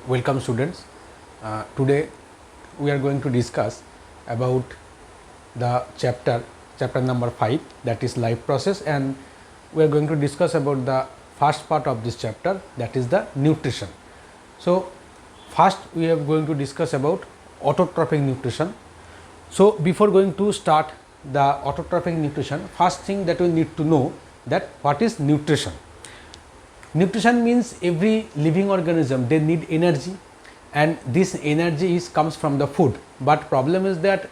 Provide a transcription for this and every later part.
Welcome students. Today we are going to discuss about the chapter number 5, that is life process, and we are going to discuss about the first part of this chapter, that is the nutrition. So first we are going to discuss about autotrophic nutrition. So before going to start the autotrophic nutrition, first thing that we need to know that what is nutrition. Nutrition means every living organism they need energy, and this energy comes from the food. But problem is that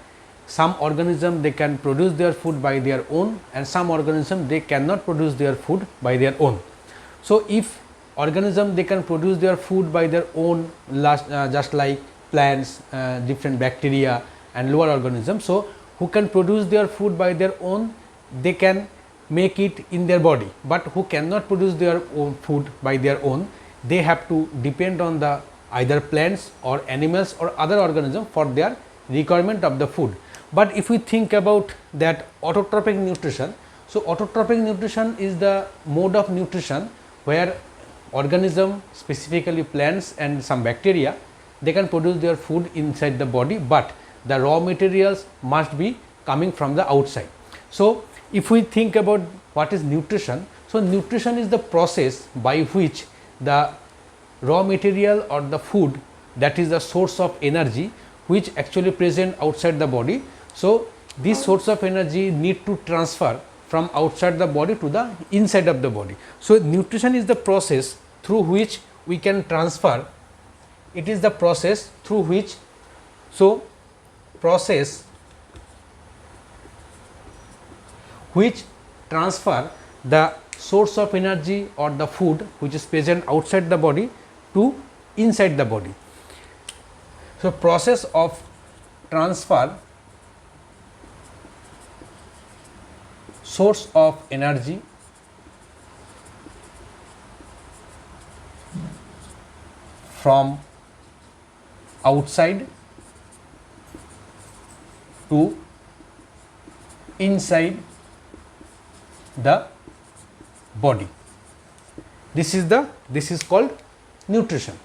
some organism they can produce their food by their own, and some organism they cannot produce their food by their own. So if organism they can produce their food by their own, just like plants, different bacteria and lower organisms, so who can produce their food by their own, they can make it in their body, but who cannot produce their own food by their own, they have to depend on the either plants or animals or other organisms for their requirement of the food. But if we think about that autotrophic nutrition, so autotrophic nutrition is the mode of nutrition where organism, specifically plants and some bacteria, they can produce their food inside the body, but the raw materials must be coming from the outside. So if we think about what is nutrition, so nutrition is the process by which the raw material or the food, that is the source of energy which actually present outside the body. So this source of energy need to transfer from outside the body to the inside of the body. So nutrition is the process through which we can transfer, it is the process through which, so process which transfer the source of energy or the food which is present outside the body to inside the body. So process of transfer source of energy from outside to inside the body. This is called nutrition.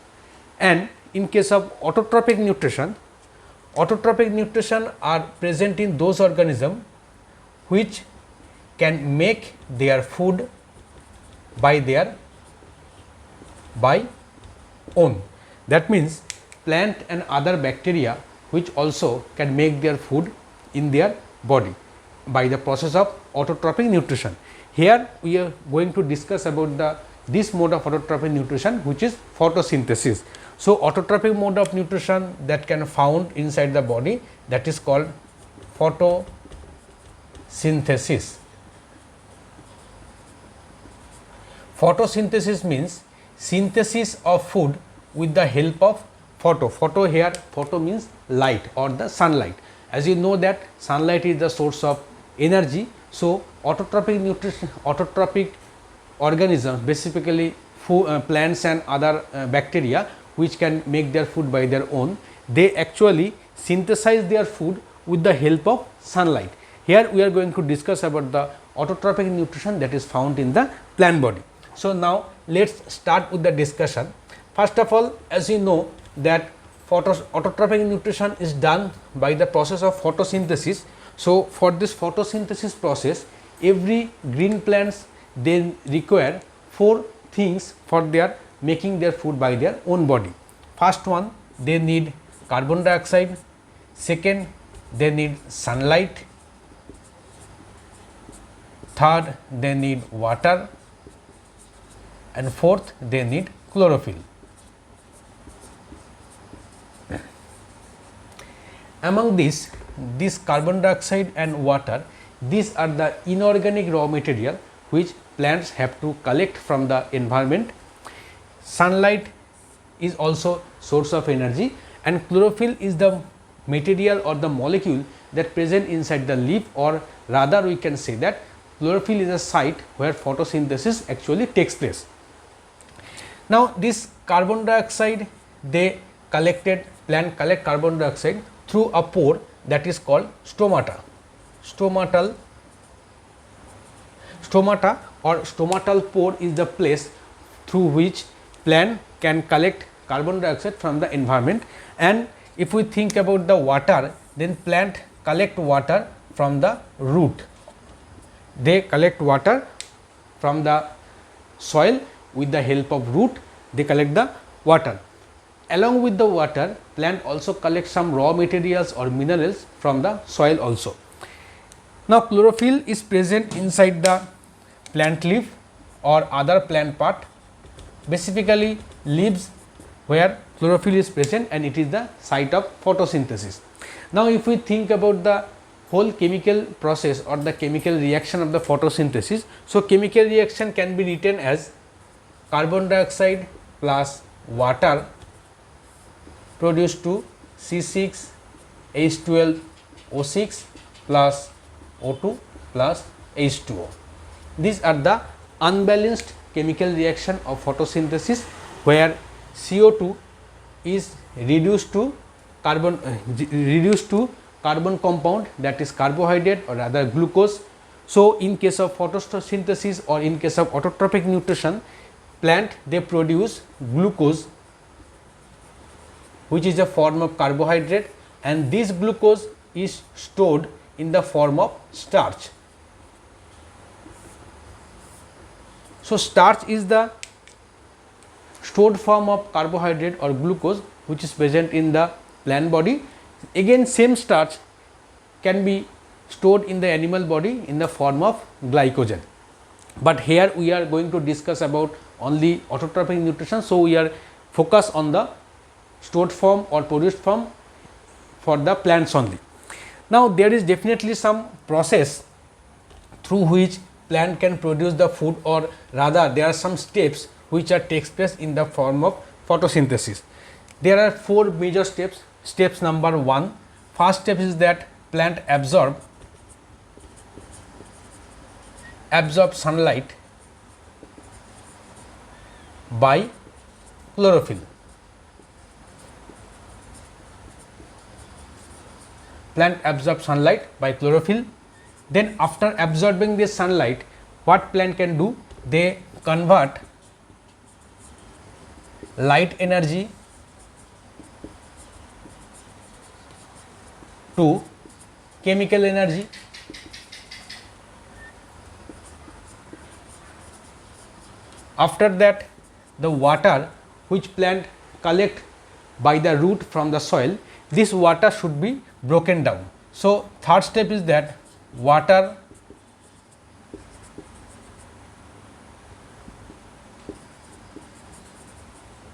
And in case of autotrophic nutrition are present in those organisms which can make their food by own. That means plant and other bacteria which also can make their food in their body by the process of autotrophic nutrition. Here we are going to discuss about this mode of autotrophic nutrition, which is photosynthesis. So autotrophic mode of nutrition that can found inside the body, that is called photosynthesis. Photosynthesis means synthesis of food with the help of photo here, photo means light or the sunlight. As you know that sunlight is the source of energy. So autotrophic organisms, basically plants and other bacteria which can make their food by their own, they actually synthesize their food with the help of sunlight. Here we are going to discuss about the autotrophic nutrition that is found in the plant body. So now let's start with the discussion. First of all, as you know that autotrophic nutrition is done by the process of photosynthesis. So for this photosynthesis process, every green plants they require 4 things for their making their food by their own body. First one, they need carbon dioxide. Second, they need sunlight. Third, they need water. And fourth, they need chlorophyll. Among this carbon dioxide and water, these are the inorganic raw material which plants have to collect from the environment. Sunlight is also source of energy, and chlorophyll is the material or the molecule that present inside the leaf, or rather we can say that chlorophyll is a site where photosynthesis actually takes place. Now this carbon dioxide, plant collect carbon dioxide through a pore that is called stomata. Stomata or stomatal pore is the place through which plant can collect carbon dioxide from the environment. And if we think about the water, then plant collect water from the root. They collect water from the soil with the help of root, they collect the water. Along with the water, plant also collect some raw materials or minerals from the soil also. Now, chlorophyll is present inside the plant leaf or other plant part, specifically leaves where chlorophyll is present, and it is the site of photosynthesis. Now, if we think about the whole chemical process or the chemical reaction of the photosynthesis, so chemical reaction can be written as carbon dioxide plus water produced to C6 H12 O6 plus O2 plus H2O. These are the unbalanced chemical reaction of photosynthesis, where CO2 is reduced to carbon compound, that is carbohydrate or rather glucose. So, in case of photosynthesis or in case of autotrophic nutrition, plant they produce glucose, which is a form of carbohydrate, and this glucose is stored in the form of starch. So, starch is the stored form of carbohydrate or glucose which is present in the plant body. Again, same starch can be stored in the animal body in the form of glycogen, but here we are going to discuss about only autotrophic nutrition. So, we are focus on the stored form or produced form for the plants only. Now, there is definitely some process through which plant can produce the food, or rather there are some steps which are takes place in the form of photosynthesis. There are 4 major steps. Steps number 1, first step is that plant absorb sunlight by chlorophyll. Plant absorb sunlight by chlorophyll. Then after absorbing this sunlight, what plant can do? They convert light energy to chemical energy. After that, the water which plant collect by the root from the soil, this water should be broken down. So, third step is that water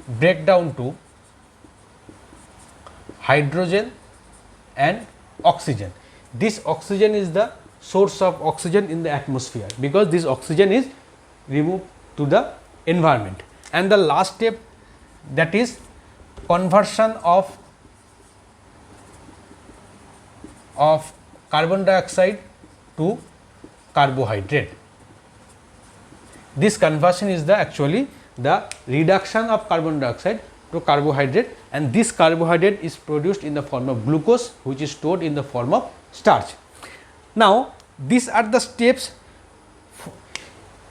break down to hydrogen and oxygen. This oxygen is the source of oxygen in the atmosphere, because this oxygen is removed to the environment. And the last step, that is conversion of carbon dioxide to carbohydrate. This conversion is the actually the reduction of carbon dioxide to carbohydrate, and this carbohydrate is produced in the form of glucose, which is stored in the form of starch. Now, these are the steps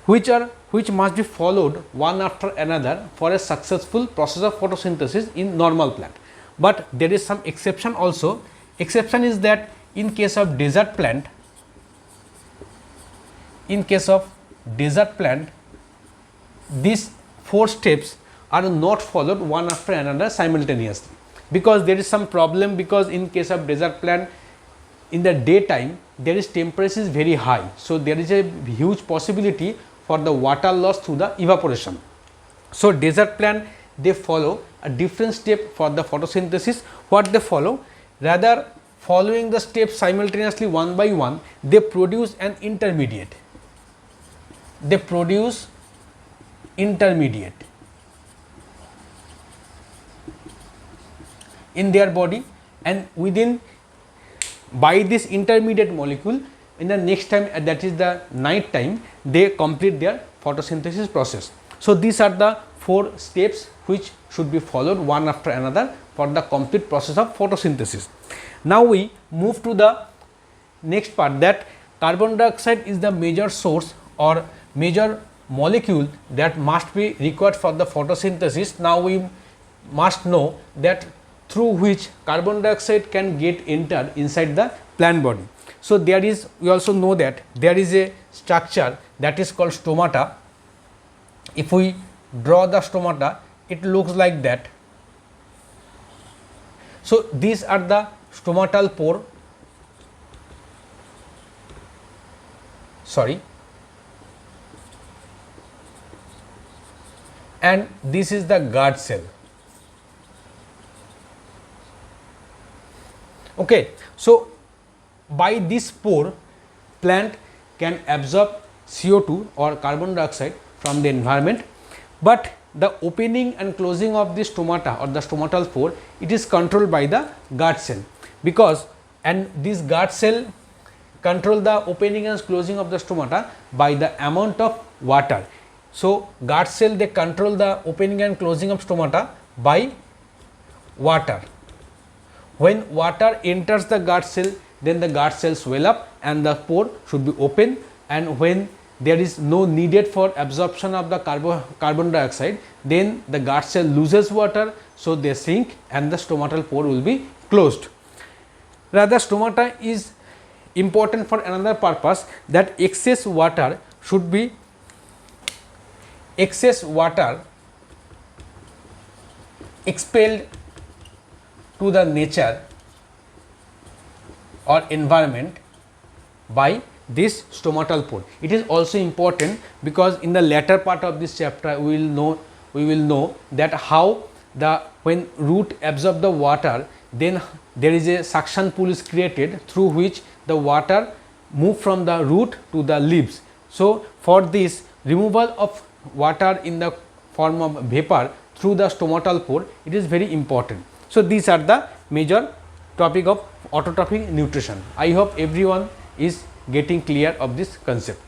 which must be followed one after another for a successful process of photosynthesis in normal plant. But there is some exception also. Exception is that in case of desert plant, these 4 steps are not followed one after another simultaneously, because there is some problem, because in case of desert plant, in the daytime there is temperature is very high. So, there is a huge possibility for the water loss through the evaporation. So, desert plant they follow a different step for the photosynthesis. What they follow? Rather following the steps simultaneously one by one, they produce an intermediate. They produce intermediate in their body, and within by this intermediate molecule, in the next time, that is the night time, they complete their photosynthesis process. So, these are the 4 steps which should be followed one after another for the complete process of photosynthesis. Now, we move to the next part, that carbon dioxide is the major source or major molecule that must be required for the photosynthesis. Now, we must know that through which carbon dioxide can get entered inside the plant body. So, there is, we also know that there is a structure that is called stomata. If we draw the stomata, it looks like that. So, these are the stomatal pore, and this is the guard cell. Okay. So, by this pore, plant can absorb CO2 or carbon dioxide from the environment, but the opening and closing of the stomata or the stomatal pore, it is controlled by the guard cell, because and this guard cell control the opening and closing of the stomata by the amount of water. So, guard cell, they control the opening and closing of stomata by water. When water enters the guard cell, then the guard cell swell up and the pore should be open, and when there is no needed for absorption of the carbon dioxide, then the guard cell loses water, so they sink and the stomatal pore will be closed. Rather, stomata is important for another purpose, that excess water expelled to the nature or environment by this stomatal pore. It is also important because in the latter part of this chapter we will know that how when root absorb the water, then there is a suction pool is created through which the water move from the root to the leaves. So, for this removal of water in the form of vapor through the stomatal pore, it is very important. So, these are the major topic of autotrophic nutrition. I hope everyone is getting clear of this concept.